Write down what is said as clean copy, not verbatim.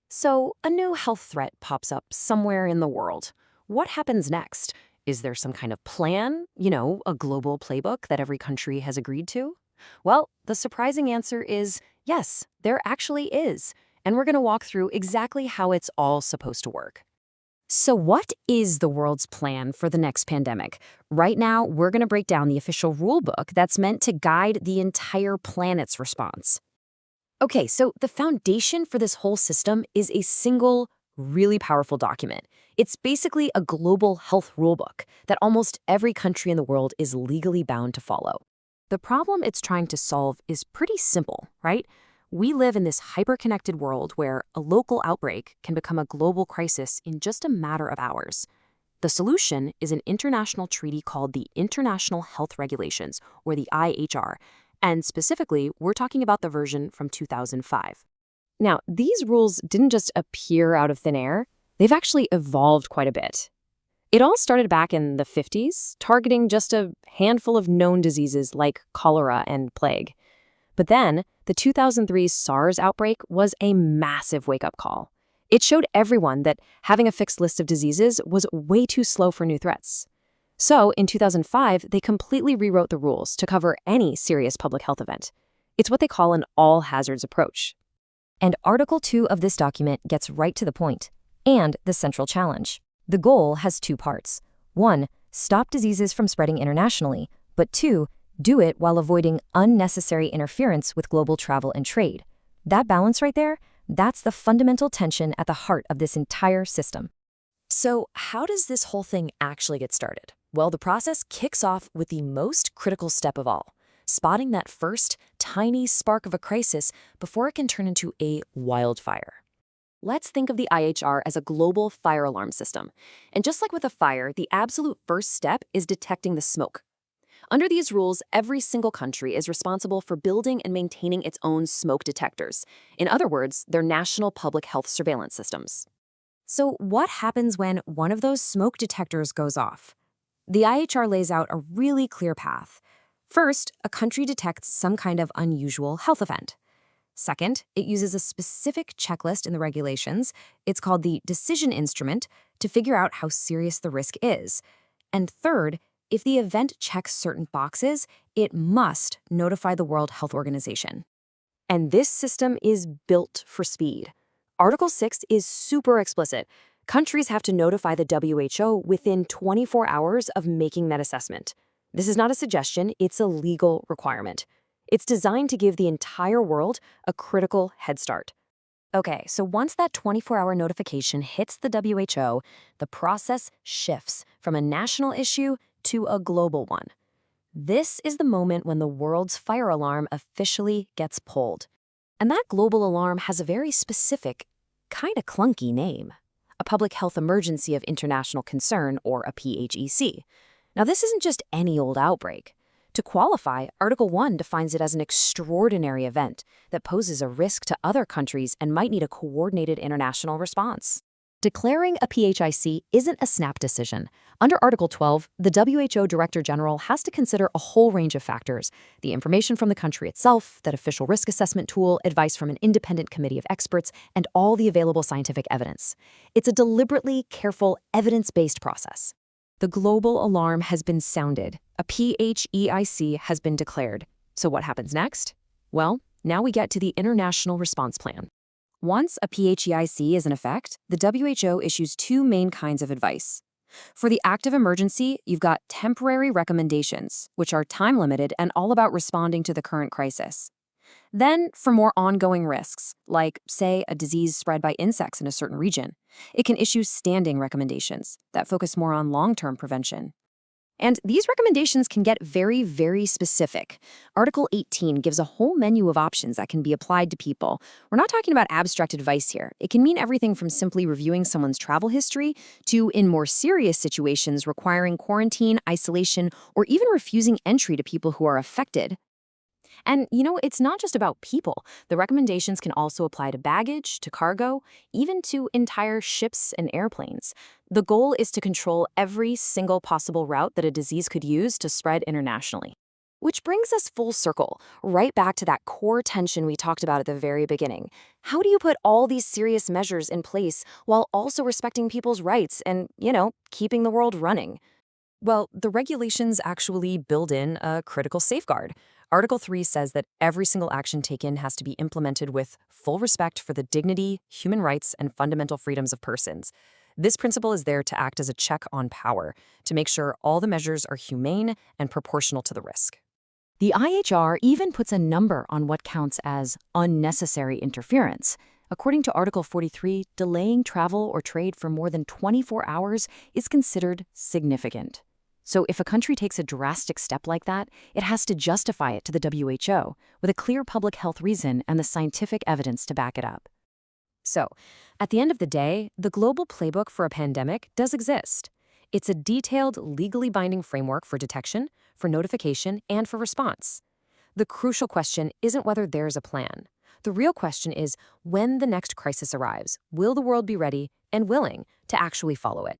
So, a new health threat pops up somewhere in the world. What happens next? Is there some kind of plan? A global playbook that every country has agreed to? Well, the surprising answer is yes, there actually is. And we're going to walk through exactly how it's all supposed to work. So, what is the world's plan for the next pandemic? Right now, we're going to break down the official rulebook that's meant to guide the entire planet's response. Okay, so the foundation for this whole system is a single, really powerful document. It's basically a global health rulebook that almost every country in the world is legally bound to follow. The problem it's trying to solve is pretty simple, right? We live in this hyper-connected world where a local outbreak can become a global crisis in just a matter of hours. The solution is an international treaty called the International Health Regulations, or the IHR, and specifically, we're talking about the version from 2005. Now, these rules didn't just appear out of thin air. They've actually evolved quite a bit. It all started back in the 50s, targeting just a handful of known diseases like cholera and plague. But then, the 2003 SARS outbreak was a massive wake-up call. It showed everyone that having a fixed list of diseases was way too slow for new threats. So, in 2005, they completely rewrote the rules to cover any serious public health event. It's what they call an all-hazards approach. And Article 2 of this document gets right to the point, and the central challenge. The goal has two parts. 1, stop diseases from spreading internationally, but 2, do it while avoiding unnecessary interference with global travel and trade. That balance right there, that's the fundamental tension at the heart of this entire system. So, how does this whole thing actually get started? Well, the process kicks off with the most critical step of all, spotting that first, tiny spark of a crisis before it can turn into a wildfire. Let's think of the IHR as a global fire alarm system. And just like with a fire, the absolute first step is detecting the smoke. Under these rules, every single country is responsible for building and maintaining its own smoke detectors. In other words, their national public health surveillance systems. So what happens when one of those smoke detectors goes off? The IHR lays out a really clear path. First, a country detects some kind of unusual health event. Second, it uses a specific checklist in the regulations. It's called the decision instrument to figure out how serious the risk is. And third, if the event checks certain boxes, it must notify the World Health Organization. And this system is built for speed. Article 6 is super explicit. Countries have to notify the WHO within 24 hours of making that assessment. This is not a suggestion, it's a legal requirement. It's designed to give the entire world a critical head start. Okay, so once that 24-hour notification hits the WHO, the process shifts from a national issue to a global one. This is the moment when the world's fire alarm officially gets pulled. And that global alarm has a very specific, kind of clunky name: a public health emergency of international concern, or a PHEC. Now, this isn't just any old outbreak. To qualify, Article 1 defines it as an extraordinary event that poses a risk to other countries and might need a coordinated international response. Declaring a PHIC isn't a snap decision. Under Article 12, the WHO Director General has to consider a whole range of factors: the information from the country itself, that official risk assessment tool, advice from an independent committee of experts, and all the available scientific evidence. It's a deliberately careful, evidence-based process. The global alarm has been sounded. A PHEIC has been declared. So what happens next? Well, now we get to the International Response Plan. Once a PHEIC is in effect, the WHO issues two main kinds of advice. For the active emergency, you've got temporary recommendations, which are time-limited and all about responding to the current crisis. Then, for more ongoing risks, like, say, a disease spread by insects in a certain region, it can issue standing recommendations that focus more on long-term prevention. And these recommendations can get very, very specific. Article 18 gives a whole menu of options that can be applied to people. We're not talking about abstract advice here. It can mean everything from simply reviewing someone's travel history to, in more serious situations, requiring quarantine, isolation, or even refusing entry to people who are affected. And, it's not just about people. The recommendations can also apply to baggage, to cargo, even to entire ships and airplanes. The goal is to control every single possible route that a disease could use to spread internationally. Which brings us full circle, right back to that core tension we talked about at the very beginning. How do you put all these serious measures in place while also respecting people's rights and, keeping the world running? Well, the regulations actually build in a critical safeguard. Article 3 says that every single action taken has to be implemented with full respect for the dignity, human rights, and fundamental freedoms of persons. This principle is there to act as a check on power, to make sure all the measures are humane and proportional to the risk. The IHR even puts a number on what counts as unnecessary interference. According to Article 43, delaying travel or trade for more than 24 hours is considered significant. So if a country takes a drastic step like that, it has to justify it to the WHO with a clear public health reason and the scientific evidence to back it up. So, at the end of the day, the global playbook for a pandemic does exist. It's a detailed, legally binding framework for detection, for notification, and for response. The crucial question isn't whether there's a plan. The real question is, when the next crisis arrives, will the world be ready and willing to actually follow it?